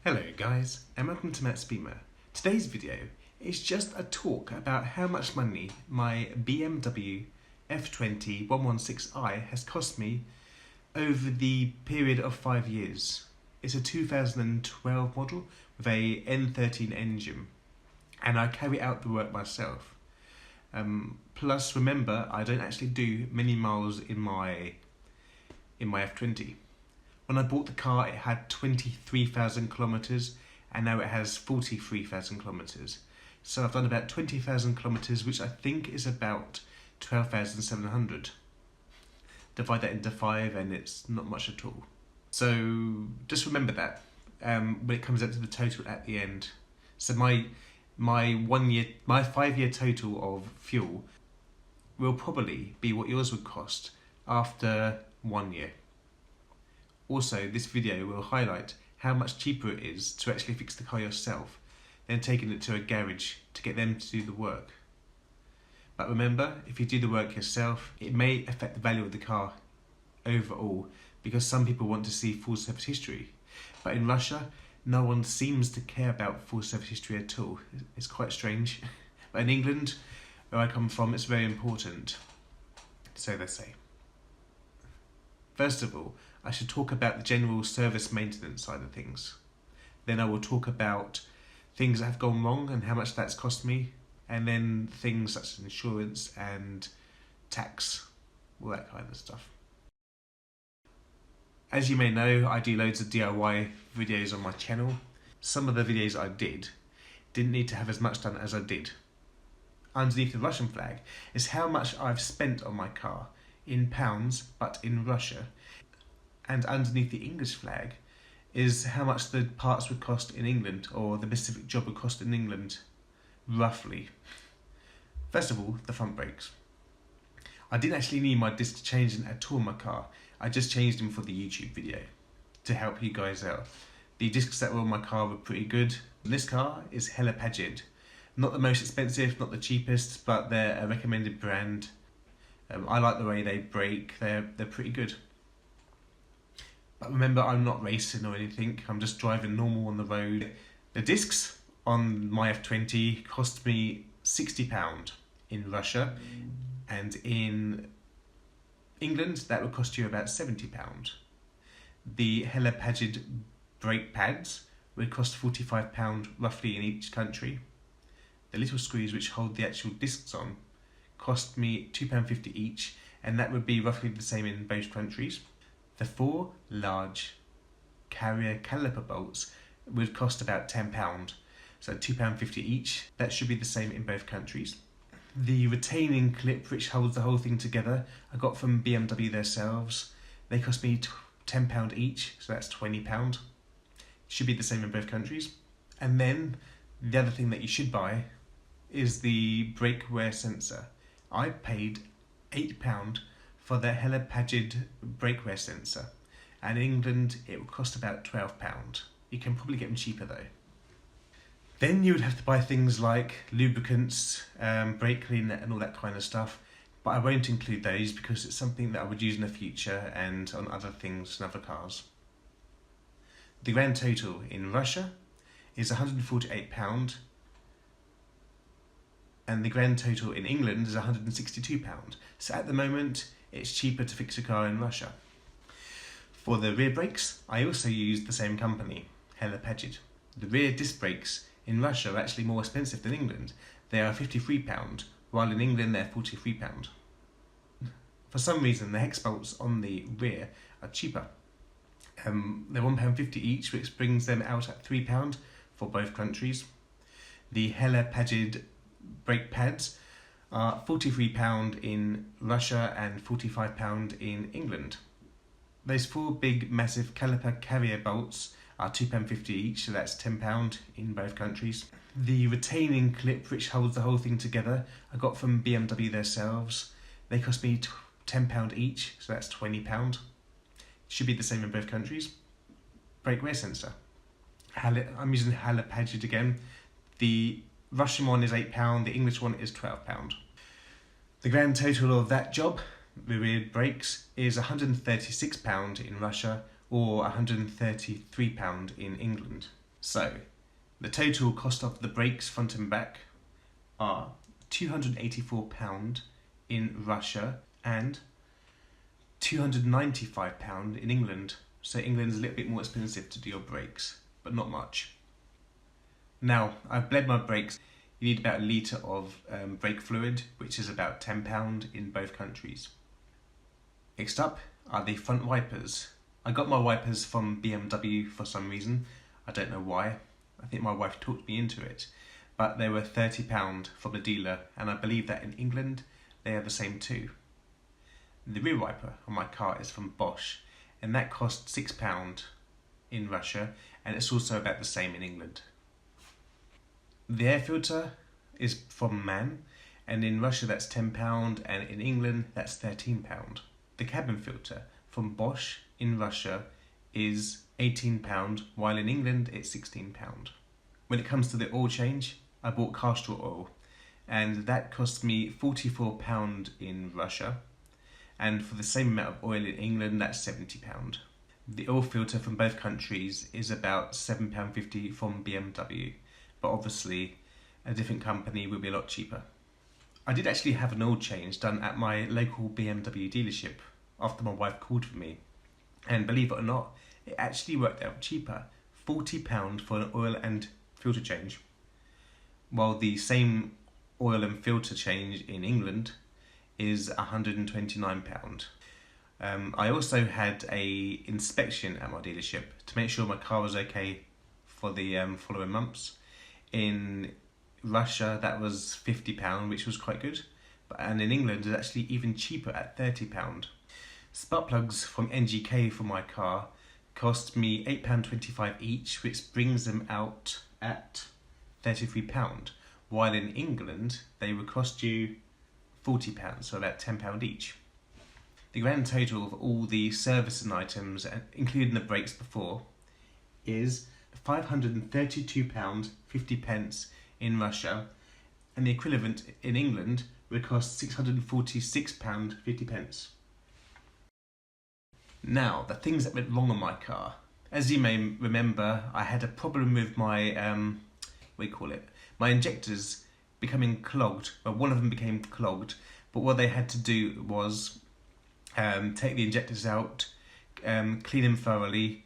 Hello guys, and welcome to Matt's Beamer. Today's video is just a talk about how much money my BMW F20 116i has cost me over the period of 5 years. It's a 2012 model with a N13 engine, and I carry out the work myself. Plus, remember, I don't actually do many miles in my F20. When I bought the car, it had 23,000 kilometers, and now it has 43,000 kilometers. So I've done about 20,000 kilometers, which I think is about 12,700. Divide that into 5 and it's not much at all. So just remember that when it comes out to the total at the end. So my 5 year total of fuel will probably be what yours would cost after 1 year. Also, this video will highlight how much cheaper it is to actually fix the car yourself than taking it to a garage to get them to do the work. But remember, if you do the work yourself, it may affect the value of the car overall, because some people want to see full service history. But in Russia, no one seems to care about full service history at all. It's quite strange. But in England, where I come from, it's very important. So they say. First of all, I should talk about the general service maintenance side of things. Then I will talk about things that have gone wrong and how much that's cost me, and then things such as insurance and tax, all that kind of stuff. As you may know, I do loads of DIY videos on my channel. Some of the videos I didn't need to have as much done as I did. Underneath the Russian flag is how much I've spent on my car in pounds, but in Russia. And underneath the English flag is how much the parts would cost in England, or the specific job would cost in England, roughly. First of all, the front brakes. I didn't actually need my discs changing at all in my car. I just changed them for the YouTube video to help you guys out. The discs that were on my car were pretty good. This car is hella padded. Not the most expensive, not the cheapest, but they're a recommended brand. I like the way they brake. They're pretty good. But remember, I'm not racing or anything, I'm just driving normal on the road. The discs on my F20 cost me £60 in Russia, and in England that would cost you about £70. The hella padded brake pads would cost £45 roughly in each country. The little screws which hold the actual discs on cost me £2.50 each, and that would be roughly the same in both countries. The 4 large carrier caliper bolts would cost about £10, so £2.50 each. That should be the same in both countries. The retaining clip which holds the whole thing together I got from BMW themselves. They cost me £10 each, so that's £20. Should be the same in both countries. And then the other thing that you should buy is the brake wear sensor. I paid £8 for the hella padded brake wear sensor, and in England it would cost about £12. You can probably get them cheaper though. Then you would have to buy things like lubricants, brake cleaner and all that kind of stuff, but I won't include those because it's something that I would use in the future and on other things and other cars. The grand total in Russia is £148, and the grand total in England is £162. So at the moment, it's cheaper to fix a car in Russia. For the rear brakes, I also use the same company, hella padded. The rear disc brakes in Russia are actually more expensive than England. They are £53, while in England they're £43. For some reason, the hex bolts on the rear are cheaper. They're £1.50 each, which brings them out at £3 for both countries. The hella padded brake pads are £43 in Russia and £45 in England. Those 4 big massive caliper carrier bolts are £2.50 each, so that's £10 in both countries. The retaining clip which holds the whole thing together I got from BMW themselves. They cost me £10 each, so that's £20. Should be the same in both countries. Brake wear sensor. I'm using hella padded again. The Russian one is £8, the English one is £12. The grand total of that job, the rear brakes, is £136 in Russia, or £133 in England. So, the total cost of the brakes front and back are £284 in Russia and £295 in England. So England's a little bit more expensive to do your brakes, but not much. Now, I've bled my brakes. You need about a litre of brake fluid, which is about £10 in both countries. Next up are the front wipers. I got my wipers from BMW for some reason. I don't know why. I think my wife talked me into it. But they were £30 from the dealer, and I believe that in England they are the same too. The rear wiper on my car is from Bosch, and that cost £6 in Russia, and it's also about the same in England. The air filter is from MAN, and in Russia that's £10, and in England that's £13. The cabin filter from Bosch in Russia is £18, while in England it's £16. When it comes to the oil change, I bought castor oil, and that cost me £44 in Russia, and for the same amount of oil in England that's £70. The oil filter from both countries is about £7.50 from BMW, but obviously a different company will be a lot cheaper. I did actually have an oil change done at my local BMW dealership after my wife called for me, and believe it or not, it actually worked out cheaper, £40 for an oil and filter change, while the same oil and filter change in England is £129. I also had a inspection at my dealership to make sure my car was okay for the following months. In Russia that was £50, which was quite good, and in England it's actually even cheaper at £30. Spark plugs from NGK for my car cost me £8.25 each, which brings them out at £33, while in England they would cost you £40, so about £10 each. The grand total of all the servicing items, including the brakes before, is £532.50 in Russia, and the equivalent in England would cost £646.50. Now, the things that went wrong on my car. As you may remember, I had a problem with my, my injectors becoming clogged. Well, one of them became clogged, but what they had to do was take the injectors out, clean them thoroughly,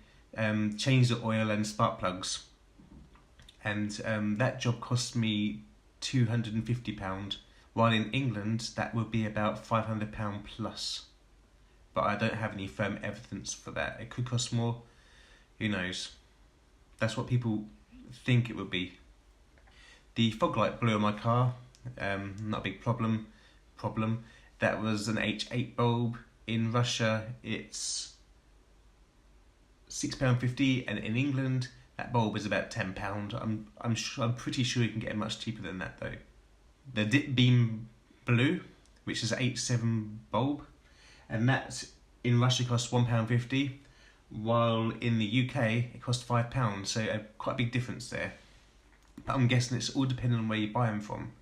change the oil and spark plugs, and that job cost me £250, while in England that would be about £500 plus. But I don't have any firm evidence for that. It could cost more, who knows. That's what people think it would be. The fog light blew on my car, not a big problem. That was an H8 bulb. In Russia it's £6.50, and in England that bulb is about £10. I'm pretty sure you can get it much cheaper than that though. The dip beam blew, which is an H7 bulb, and that in Russia costs £1.50, while in the UK it costs £5, so quite a big difference there. But I'm guessing it's all depending on where you buy them from.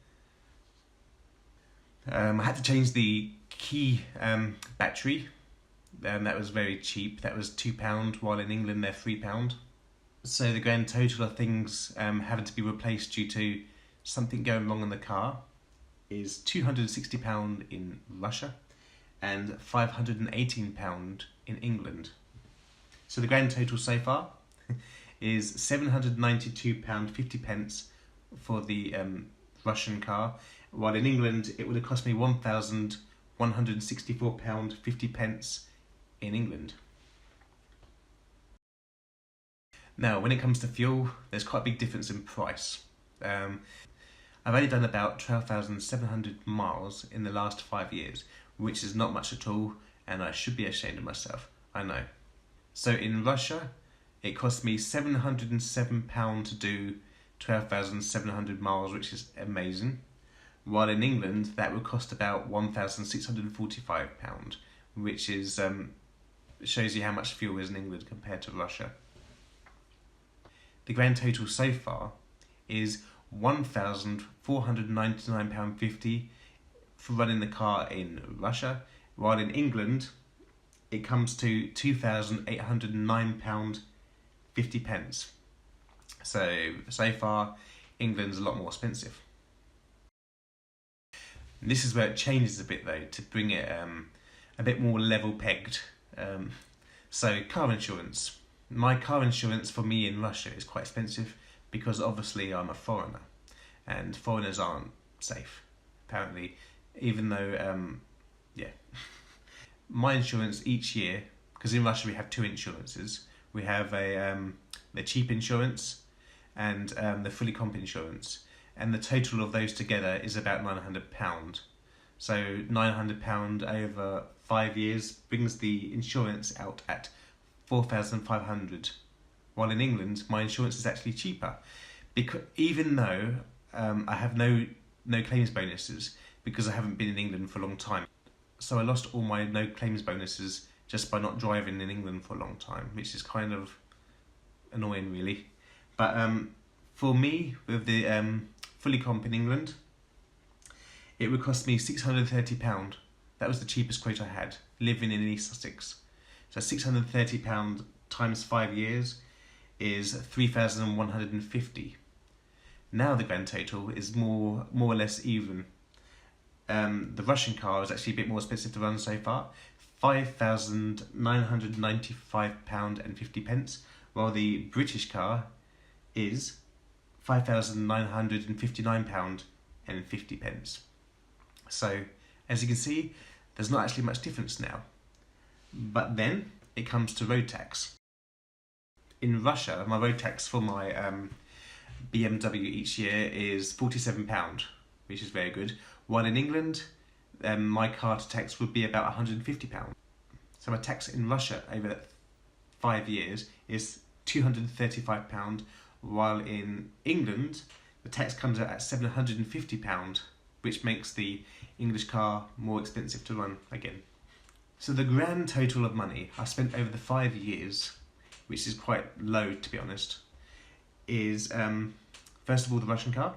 I had to change the key battery, that was very cheap. That was £2, while in England they're £3. So the grand total of things having to be replaced due to something going wrong in the car is £260 in Russia and £518 in England. So the grand total so far is £792.50 for the Russian car, while in England it would have cost me £1,164.50 in England. Now, when it comes to fuel, there's quite a big difference in price. I've only done about 12,700 miles in the last 5 years, which is not much at all, and I should be ashamed of myself, I know. So in Russia, it cost me £707 to do 12,700 miles, which is amazing. While in England, that would cost about £1,645, which is shows you how much fuel is in England compared to Russia. The grand total so far is £1,499.50 for running the car in Russia, while in England it comes to £2,809.50. So far, England's a lot more expensive. This is where it changes a bit though, to bring it a bit more level pegged. So car insurance. My car insurance for me in Russia is quite expensive because obviously I'm a foreigner and foreigners aren't safe, apparently, even though, yeah. My insurance each year, because in Russia we have two insurances. We have the cheap insurance and the fully comp insurance, and the total of those together is about £900. So £900 over 5 years brings the insurance out at 4,500. While in England, my insurance is actually cheaper, because even though I have no claims bonuses because I haven't been in England for a long time. So I lost all my no claims bonuses just by not driving in England for a long time, which is kind of annoying really. But for me, with the fully comp in England, it would cost me £630. That was the cheapest quote I had, living in East Sussex. So £630 times 5 years is 3,150. Now the grand total is more or less even. The Russian car is actually a bit more expensive to run so far, £5,995.50, while the British car is £5,959.50. So, as you can see, there's not actually much difference now. But then it comes to road tax. In Russia, my road tax for my BMW each year is £47, which is very good. While in England, my car tax would be about £150. So my tax in Russia over 5 years is £235, while in England, the tax comes out at £750, which makes the English car more expensive to run again. So the grand total of money I spent over the 5 years, which is quite low to be honest, is first of all the Russian car,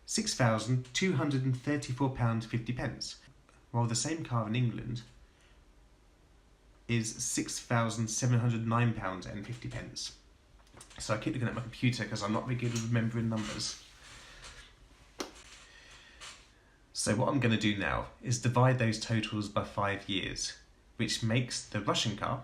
£6,234.50, while the same car in England is £6,709.50. So I keep looking at my computer because I'm not very good at remembering numbers. So what I'm going to do now is divide those totals by 5 years, which makes the Russian car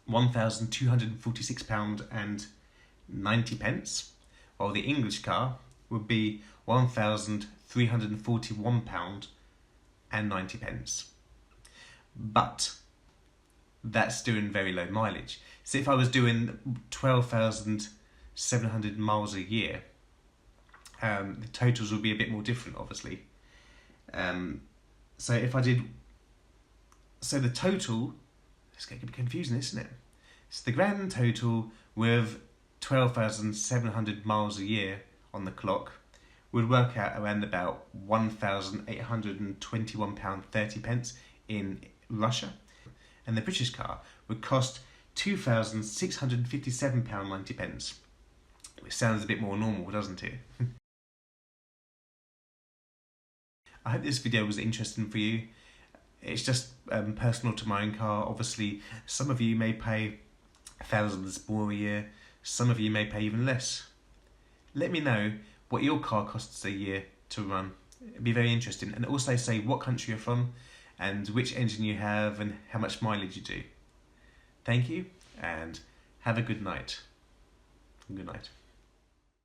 £1,246.90, while the English car would be £1,341.90. But that's doing very low mileage. So if I was doing 12,700 miles a year, the totals would be a bit more different, obviously. So if I did, so the total, it's getting a bit confusing, isn't it? So the grand total with 12,700 miles a year on the clock would work out around about £1,821.30 in Russia, and the British car would cost £2,657.90, which sounds a bit more normal, doesn't it? I hope this video was interesting for you. It's just personal to my own car. Obviously, some of you may pay thousands more a year, some of you may pay even less. Let me know what your car costs a year to run. It'd be very interesting. And also say what country you're from and which engine you have and how much mileage you do. Thank you and have a good night. Good night.